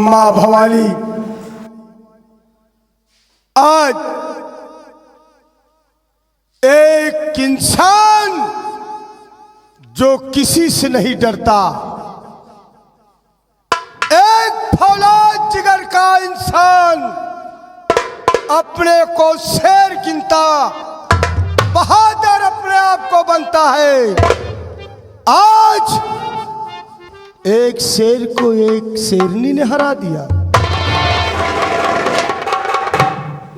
माँ भवानी, आज एक इंसान जो किसी से नहीं डरता, एक फौलाद जिगर का इंसान अपने को शेर गिनता, बहादुर अपने आप को बनता है। आज एक शेर को एक शेरनी ने हरा दिया।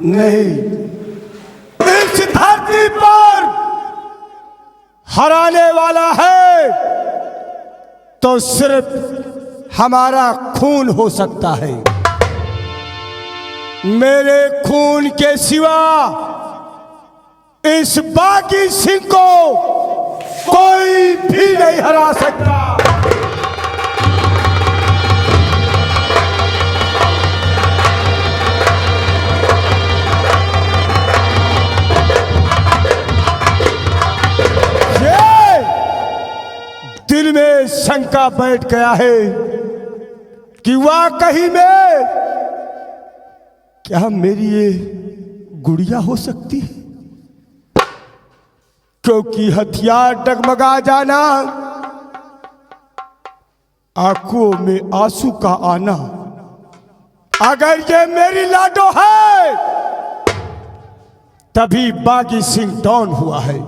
नहीं, इस धरती पर हराने वाला है तो सिर्फ हमारा खून हो सकता है। मेरे खून के सिवा इस बागी सिंह को कोई भी नहीं हरा सकता। दिल में शंका बैठ गया है कि वाकई में क्या मेरी ये गुड़िया हो सकती है, क्योंकि हथियार डगमगा जाना, आंखों में आंसू का आना, अगर ये मेरी लाडो है तभी बागी सिंह डॉन हुआ है।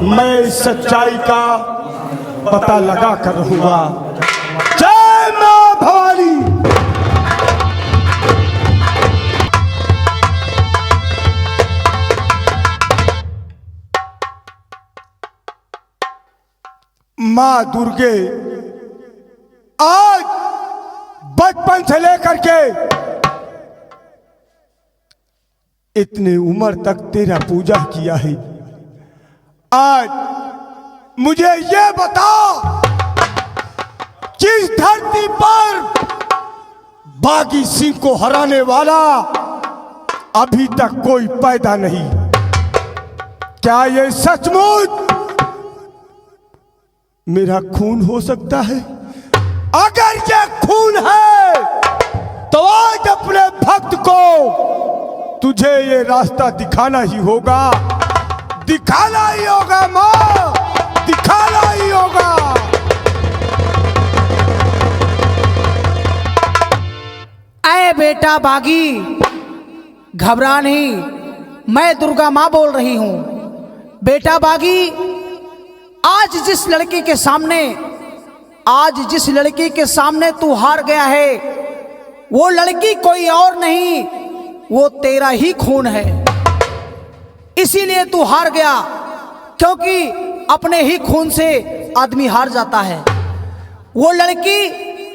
मैं इस सच्चाई का पता लगा कर रहूंगा। जय मां भवानी। मां दुर्गे, आज बचपन से लेकर के इतने उम्र तक तेरा पूजा किया है। आज मुझे ये बता कि इस धरती पर बागी सिंह को हराने वाला अभी तक कोई पैदा नहीं। क्या ये सचमुच मेरा खून हो सकता है? अगर ये खून है तो आज अपने भक्त को तुझे ये रास्ता दिखाना ही होगा, दिखाना ही होगा मां, दिखाना ही होगा। अरे बेटा बागी, घबरा नहीं, मैं दुर्गा मां बोल रही हूं। बेटा बागी, आज जिस लड़की के सामने तू हार गया है, वो लड़की कोई और नहीं, वो तेरा ही खून है। इसीलिए तू हार गया, क्योंकि अपने ही खून से आदमी हार जाता है। वो लड़की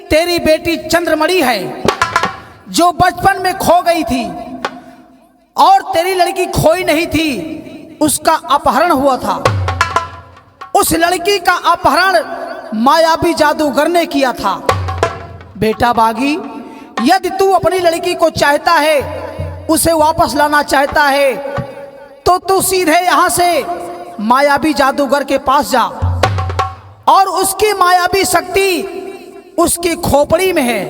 तेरी बेटी चंद्रमणि है, जो बचपन में खो गई थी, और तेरी लड़की खोई नहीं थी, उसका अपहरण हुआ था। उस लड़की का अपहरण मायावी जादूगर ने किया था। बेटा बागी, यदि तू अपनी लड़की को चाहता है, उसे वापस लाना चाहता है, तो तू सीधे यहां से मायावी जादूगर के पास जा, और उसकी मायावी शक्ति उसकी खोपड़ी में है।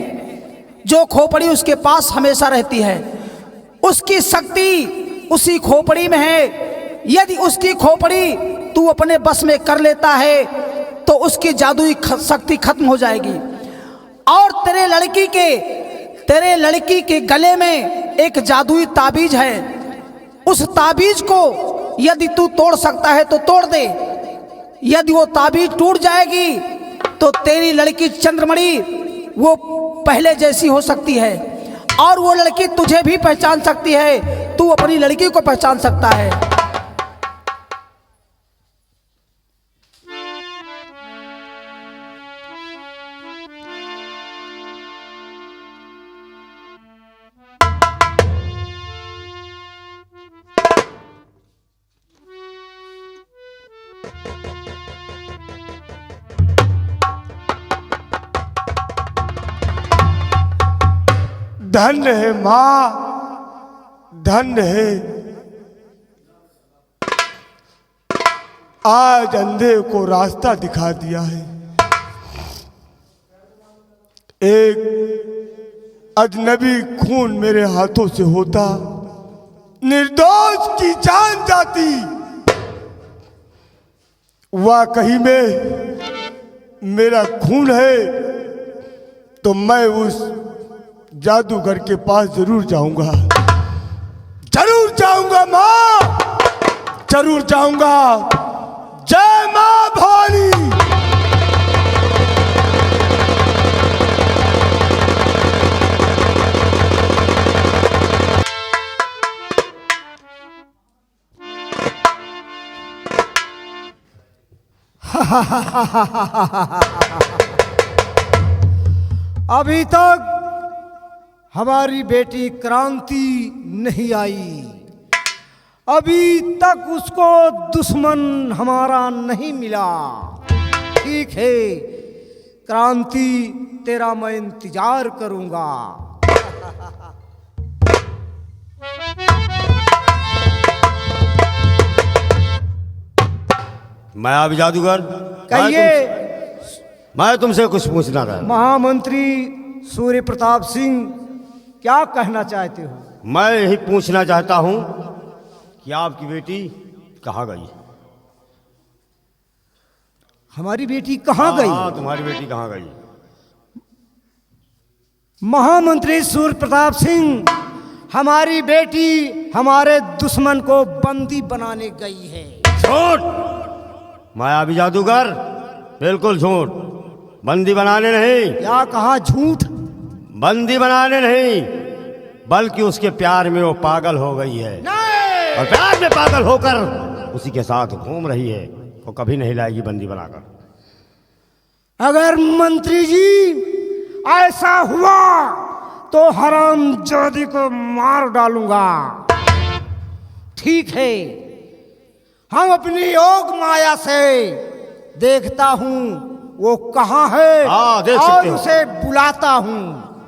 जो खोपड़ी उसके पास हमेशा रहती है, उसकी शक्ति उसी खोपड़ी में है। यदि उसकी खोपड़ी तू अपने बस में कर लेता है तो उसकी जादुई शक्ति खत्म हो जाएगी। और तेरे लड़की के गले में एक जादुई ताबीज है। उस ताबीज को यदि तू तोड़ सकता है तो तोड़ दे। यदि वो ताबीज टूट जाएगी तो तेरी लड़की चंद्रमणि वो पहले जैसी हो सकती है, और वो लड़की तुझे भी पहचान सकती है, तू अपनी लड़की को पहचान सकता है। धन्य है मां, धन्य है। आज अंधे को रास्ता दिखा दिया है। एक अजनबी खून मेरे हाथों से होता, निर्दोष की जान जाती। वाकई में मेरा खून है तो मैं उस जादूगर के पास जरूर जाऊंगा, जरूर जाऊंगा माँ, जरूर जाऊंगा। जय माँ भवानी। अभी तक हमारी बेटी क्रांति नहीं आई, अभी तक उसको दुश्मन हमारा नहीं मिला। ठीक है क्रांति, तेरा मैं इंतजार करूंगा। मैं अब जादूगर, कहिए। मैं तुमसे कुछ पूछना था। महामंत्री सूर्य प्रताप सिंह, क्या कहना चाहते हो? मैं यही पूछना चाहता हूं कि आपकी बेटी कहाँ गई? हमारी बेटी कहाँ गई? हाँ, तुम्हारी बेटी कहाँ गई? महामंत्री सूर्य प्रताप सिंह, हमारी बेटी हमारे दुश्मन को बंदी बनाने गई है। झूठ! मायावी जादूगर, बिल्कुल झूठ। बंदी बनाने नहीं। क्या कहा? झूठ? बंदी बनाने नहीं, बल्कि उसके प्यार में वो पागल हो गई है। नहीं! और प्यार में पागल होकर उसी के साथ घूम रही है। वो कभी नहीं लाएगी बंदी बनाकर। अगर मंत्री जी ऐसा हुआ तो हरामजादी को मार डालूंगा। ठीक है, हम अपनी योग माया से देखता हूं वो कहाँ है। हाँ, देख और सकते हो। उसे बुलाता हूं।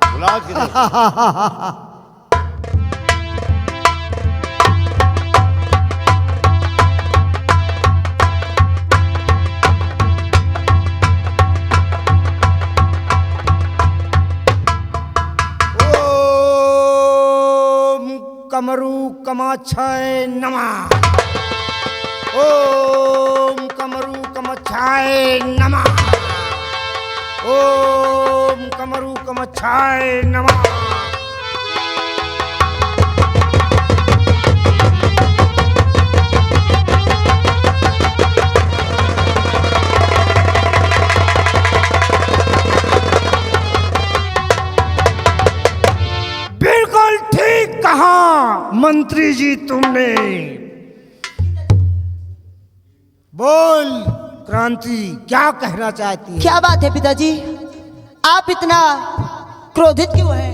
बुला के देखो। कमरू कमाच्छाय नमः। ओम कमरू कमाच्छाय नमः। ओम कमरू कमाच्छाय नमः। बिल्कुल ठीक कहा मंत्री जी तुमने। बोल क्रांति, क्या कहना चाहती है? क्या बात है पिताजी, आप इतना क्रोधित क्यों हैं?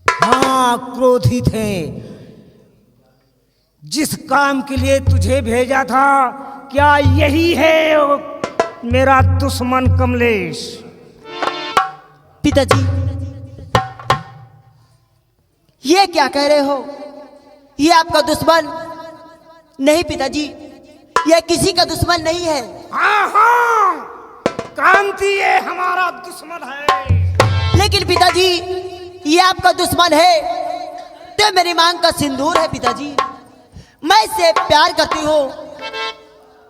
हाँ, क्रोधित है। जिस काम के लिए तुझे भेजा था, क्या यही है मेरा दुश्मन कमलेश? पिताजी, ये क्या कह रहे हो? ये आपका दुश्मन नहीं पिताजी, यह किसी का दुश्मन नहीं है। हाँ हाँ, क्रांति ये हमारा दुश्मन है। लेकिन पिताजी, ये आपका दुश्मन है तो मेरी मांग का सिंदूर है पिताजी। मैं इससे प्यार करती हूँ।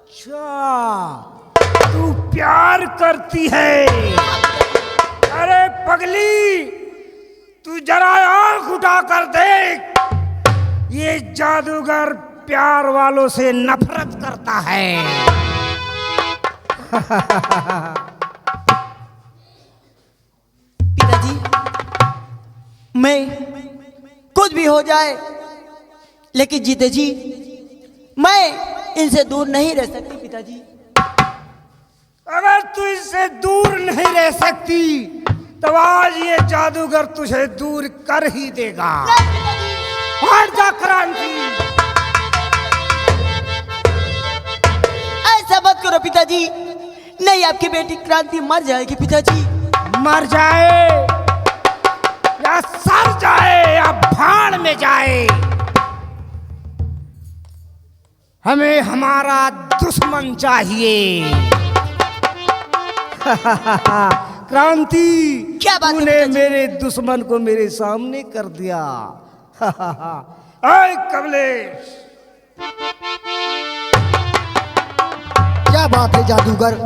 अच्छा, तू प्यार करती है? अरे पगली, तू जरा आंख उठा कर देख, ये जादूगर प्यार वालों से नफरत करता है। पिताजी, मैं कुछ भी हो जाए, लेकिन जीते जी मैं इनसे दूर नहीं रह सकती पिताजी। अगर तू इससे दूर नहीं रह सकती तो आज ये जादूगर तुझे दूर कर ही देगा। हट जा क्रांति। ऐसा मत करो पिताजी, नहीं आपकी बेटी क्रांति मर जाएगी पिताजी। मर जाए या सड़ जाए या भाड़ में जाए, हमें हमारा दुश्मन चाहिए। क्रांति, क्या बात है तूने पिताजी? मेरे दुश्मन को मेरे सामने कर दिया। आए कमलेश, क्या बात है जादूगर?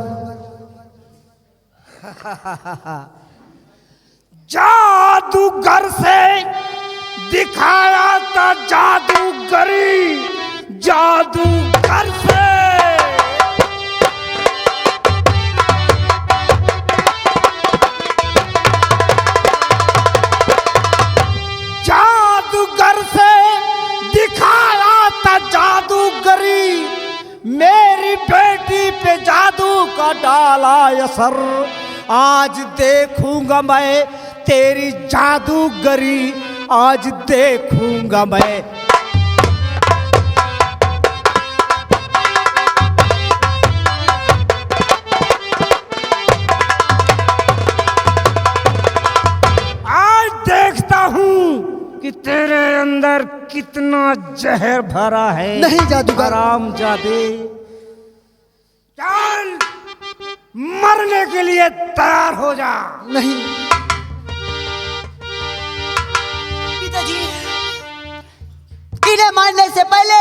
जादूगर से दिखाया था जादूगरी, जादूगर से जादूगर से दिखाया था जादूगरी, मेरी बेटी पे जादू का डाला असर। आज देखूंगा मैं तेरी जादूगरी, आज देखूंगा मैं। आज देखता हूं कि तेरे अंदर कितना जहर भरा है। नहीं जादूगर। हरामजादे, चल मरने के लिए तैयार हो जा। नहीं, पिताजी, इन्हें मारने से पहले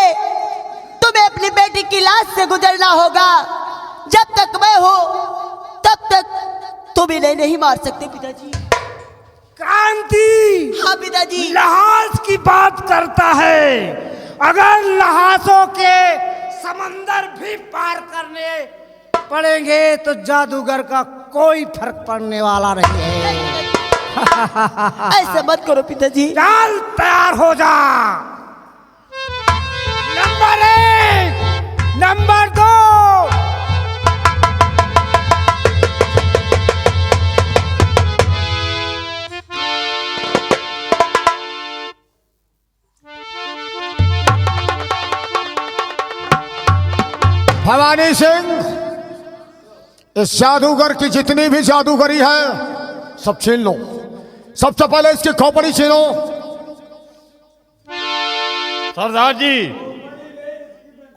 तुम्हें अपनी बेटी की लाश से गुजरना होगा। जब तक मैं हूं तब तक तुम इन्हें नहीं मार सकते पिताजी। क्रांति, हाँ पिताजी। लहास की बात करता है। अगर लहासों के समंदर भी पार करने पड़ेंगे तो जादूगर का कोई फर्क पड़ने वाला नहीं है। ऐसे मत करो पिताजी। चल तैयार हो जा। Number 1, number 2। भवानी सिंह, इस जादूगर की जितनी भी जादूगरी है सब छीन लो। सबसे पहले इसकी खोपड़ी छीनो। सरदार जी,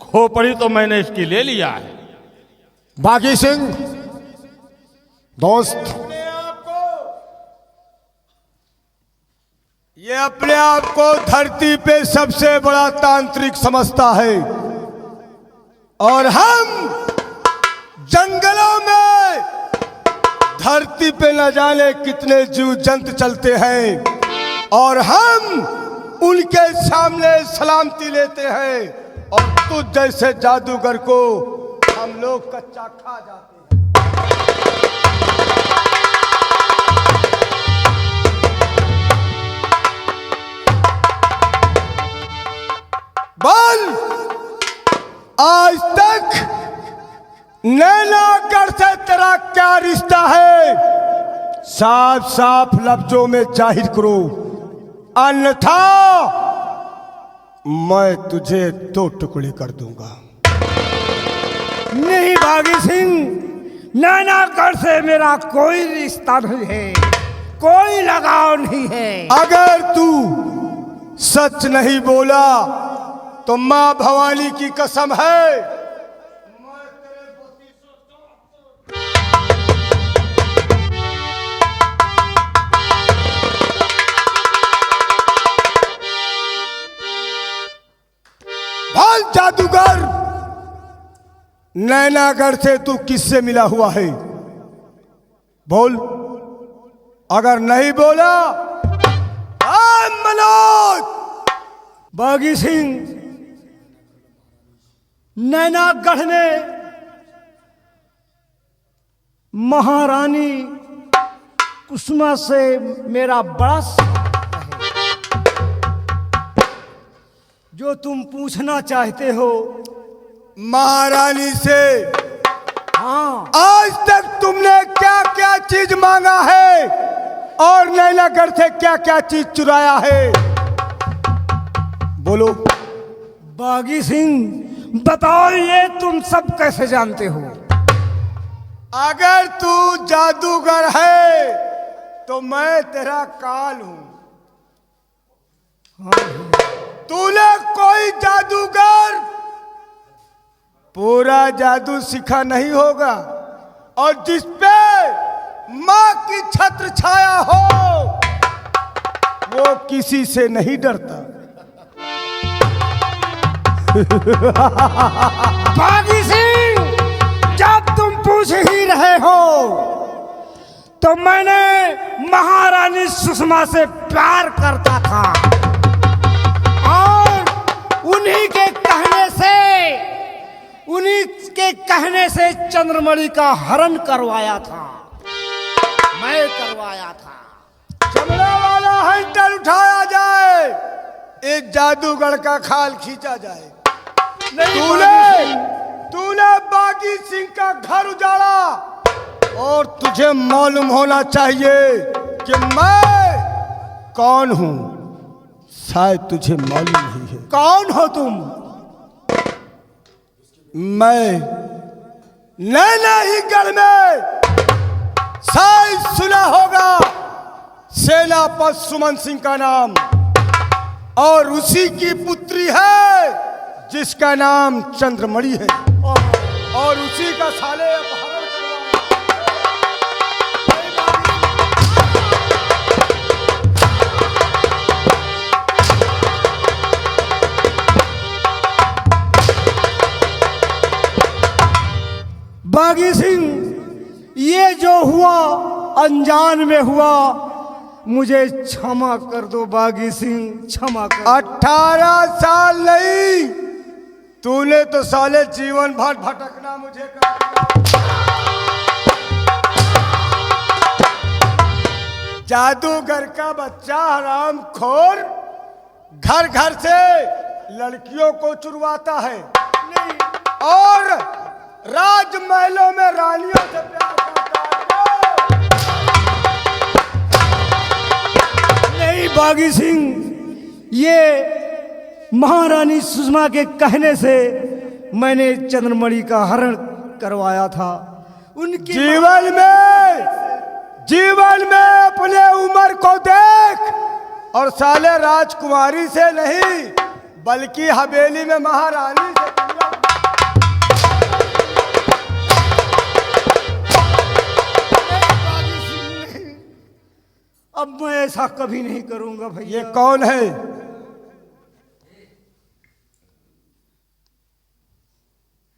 खोपड़ी तो मैंने इसकी ले लिया है। बागी सिंह दोस्त, ये अपने आप को धरती पे सबसे बड़ा तांत्रिक समझता है और हम जंगलों में धरती पे न जाने कितने जीव जंतु चलते हैं और हम उनके सामने सलामती लेते हैं और तुझ जैसे जादूगर को हम लोग कच्चा खा जाते हैं। बोल, आज तक नैनागढ़ से तेरा क्या रिश्ता है? साफ साफ लफ्जों में जाहिर करो, अन्यथा मैं तुझे 2 टुकड़े कर दूंगा। नहीं बागी सिंह, नैनागढ़ से मेरा कोई रिश्ता नहीं है, कोई लगाव नहीं है। अगर तू सच नहीं बोला तो मां भवानी की कसम है बोल जादूगर, नैनागढ़ से तू किससे मिला हुआ है? बोल, अगर नहीं बोला मनोज। बागी सिंह, नैनागढ़ में महारानी कुसुमा से मेरा बड़ा संबंध है। जो तुम पूछना चाहते हो, महारानी से हाँ, आज तक तुमने क्या क्या चीज मांगा है और नैनागढ़ से क्या क्या चीज चुराया है? बोलो। बागी सिंह, बताओ ये तुम सब कैसे जानते हो? अगर तू जादूगर है तो मैं तेरा काल हूं। तूने कोई जादूगर पूरा जादू सीखा नहीं होगा और जिस पे माँ की छत्र छाया हो, वो किसी से नहीं डरता। बागी सिंह, जब तुम पूछ ही रहे हो तो मैंने महारानी सुषमा से प्यार करता था और उन्हीं के कहने से चंद्रमणि का हरण करवाया था, मैं करवाया था। चमड़ा वाला हंटर उठाया जाए, एक जादूगर का खाल खींचा जाए। तूने बागी सिंह का घर उजाड़ा और तुझे मालूम होना चाहिए कि मैं कौन हूं। शायद तुझे मालूम नहीं है। कौन हो तुम? मैं नैना ही गढ़ में शायद सुना होगा सेनापति सुमन सिंह का नाम, और उसी की पुत्री है जिसका नाम चंद्रमणि है, और उसी का साले अपहरण बागी सिंह, ये जो हुआ अनजान में हुआ, मुझे क्षमा कर दो बागी सिंह, क्षमा कर दो। 18 साल नहीं, तूने तो साले जीवन भर भटकना मुझे कर दिया। जादूगर का बच्चा हराम खोर घर घर से लड़कियों को चुरवाता है और राजमहलों में रानियों से प्यार करता है। नहीं बागी सिंह, ये महारानी सुषमा के कहने से मैंने चंद्रमणि का हरण करवाया था। उनकी जीवन में अपने उम्र को देख, और साले राजकुमारी से नहीं बल्कि हवेली में महारानी से अब मैं ऐसा कभी नहीं करूंगा भैया। ये कौन है?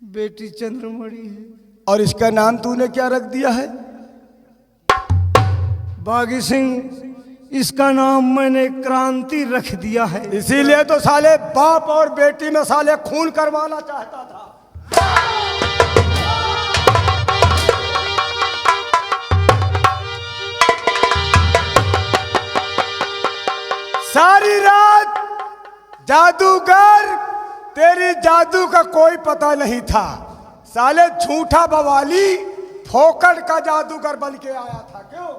बेटी चंद्रमणि है। और इसका नाम तूने क्या रख दिया है? बागी सिंह, इसका नाम मैंने क्रांति रख दिया है। इसीलिए तो साले बाप और बेटी में साले खून करवाना चाहता था। सारी रात जादूगर, तेरी जादू का कोई पता नहीं था। साले झूठा बवाली फोकट का जादूगर बन के आया था। क्यों?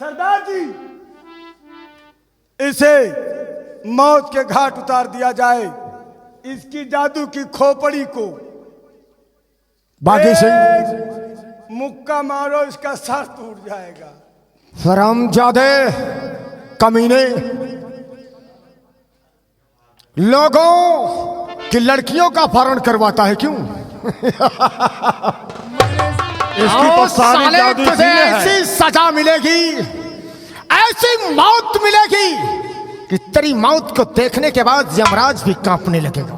सरदार जी, इसे मौत के घाट उतार दिया जाए। इसकी जादू की खोपड़ी को बागी सिंह, मुक्का मारो, इसका सर टूट जाएगा। हरामजादे, कमीने, लोगों की लड़कियों का अपहरण करवाता है क्यों? इसकी तो सारी साले जादू तुझे इसी में है। ऐसी सजा मिलेगी, ऐसी मौत मिलेगी कि तेरी मौत को देखने के बाद यमराज भी कांपने लगेगा।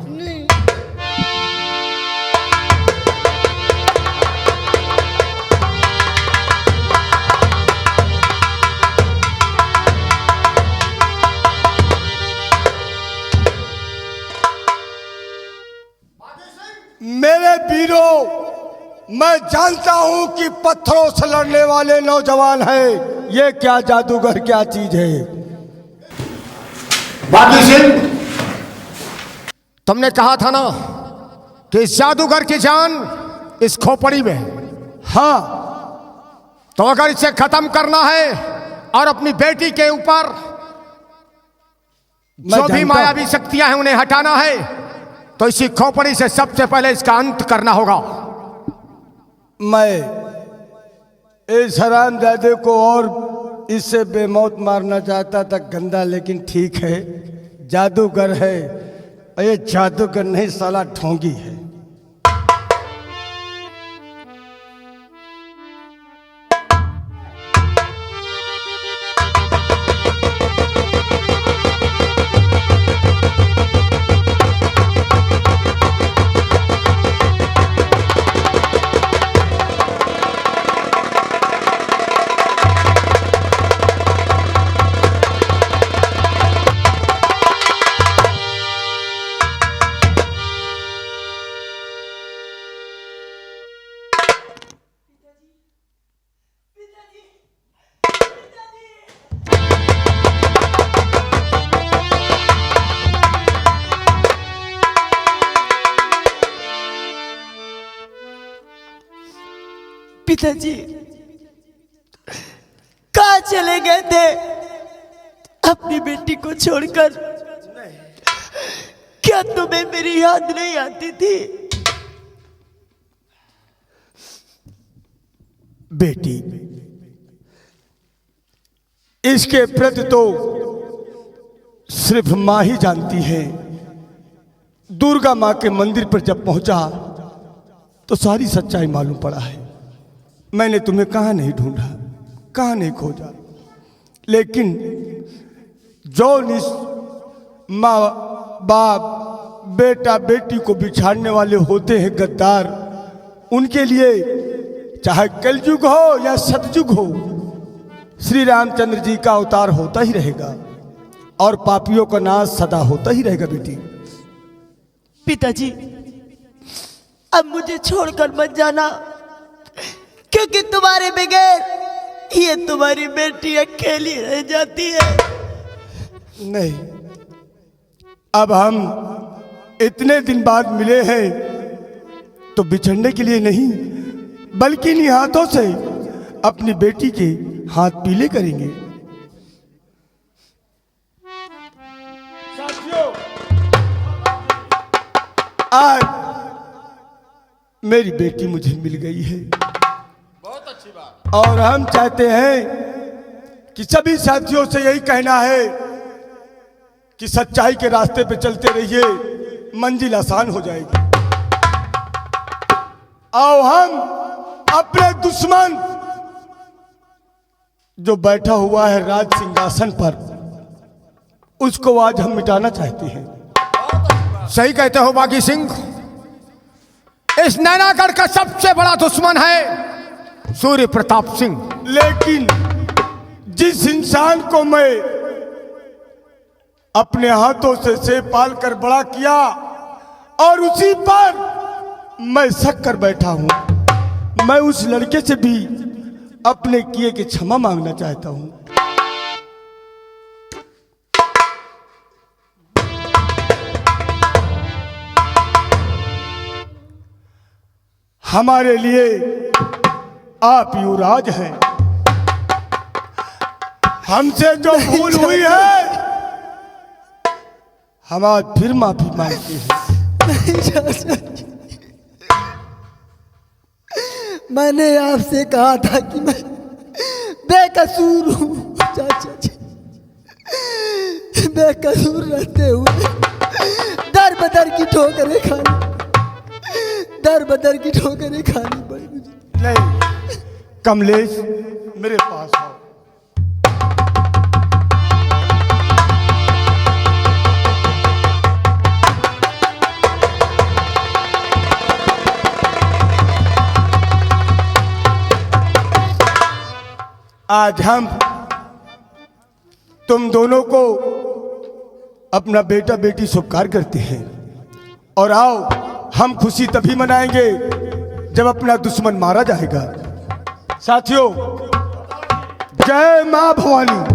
मेरे वीरों, मैं जानता हूं कि पत्थरों से लड़ने वाले नौजवान हैं। ये क्या जादूगर, क्या चीज है? बागी सिंह, तुमने कहा था ना कि इस जादूगर की जान इस खोपड़ी में है। हाँ, तो अगर इसे खत्म करना है और अपनी बेटी के ऊपर मैं जो भी जानता मायावी शक्तियां हैं उन्हें हटाना है, तो इसी खोपड़ी से सबसे पहले इसका अंत करना होगा। मैं इस हरामजादे को और इससे बेमौत मारना चाहता था, गंदा, लेकिन ठीक है, जादूगर है। ये जादूगर नहीं, साला ढोंगी है। पिताजी कहाँ चले गए थे अपनी बेटी को छोड़कर? क्या तुम्हें मेरी याद नहीं आती थी? बेटी, इसके प्रति तो सिर्फ माँ ही जानती है। दुर्गा माँ के मंदिर पर जब पहुंचा तो सारी सच्चाई मालूम पड़ा है। मैंने तुम्हें कहाँ नहीं ढूंढा, कहाँ नहीं खोजा, लेकिन जो माँ बाप बेटा बेटी को बिछाड़ने वाले होते हैं गद्दार, उनके लिए चाहे कलयुग हो या सतयुग हो, श्री रामचंद्र जी का अवतार होता ही रहेगा और पापियों का नाश सदा होता ही रहेगा। बेटी, पिताजी अब मुझे छोड़कर मत जाना, क्योंकि तुम्हारे बगैर ये तुम्हारी बेटी अकेली रह जाती है। नहीं, अब हम इतने दिन बाद मिले हैं तो बिछड़ने के लिए नहीं, बल्कि इन्हीं हाथों से अपनी बेटी के हाथ पीले करेंगे। साथियों, आज मेरी बेटी मुझे मिल गई है। बहुत अच्छी बात। और हम चाहते हैं कि सभी साथियों से यही कहना है कि सच्चाई के रास्ते पे चलते रहिए, मंजिल आसान हो जाएगी। आओ हम अपने दुश्मन जो बैठा हुआ है राज सिंहासन पर, उसको आज हम मिटाना चाहते हैं। सही कहते हो बागी सिंह। इस नैनागढ़ का सबसे बड़ा दुश्मन है सूर्य प्रताप सिंह। लेकिन जिस इंसान को मैं अपने हाथों से सेब पाल कर बड़ा किया और उसी पर मैं शक कर बैठा हूं, मैं उस लड़के से भी अपने किए की क्षमा मांगना चाहता हूं। हमारे लिए आप युवराज हैं। हमसे जो भूल हुई है हम आज फिर माफी मांगते हैं। नहीं चाचा जी, मैंने आपसे कहा था कि मैं बेकसूर हूँ। चाचा जी, बेकसूर रहते हुए दर बदर की ठोकरें खानी, दर बदर की ठोकरें खानी पड़ी मुझे। नहीं कमलेश, मेरे पास आओ। आज हम तुम दोनों को अपना बेटा बेटी स्वीकार करते हैं, और आओ हम खुशी तभी मनाएंगे जब अपना दुश्मन मारा जाएगा। साथियों, जय मां भवानी।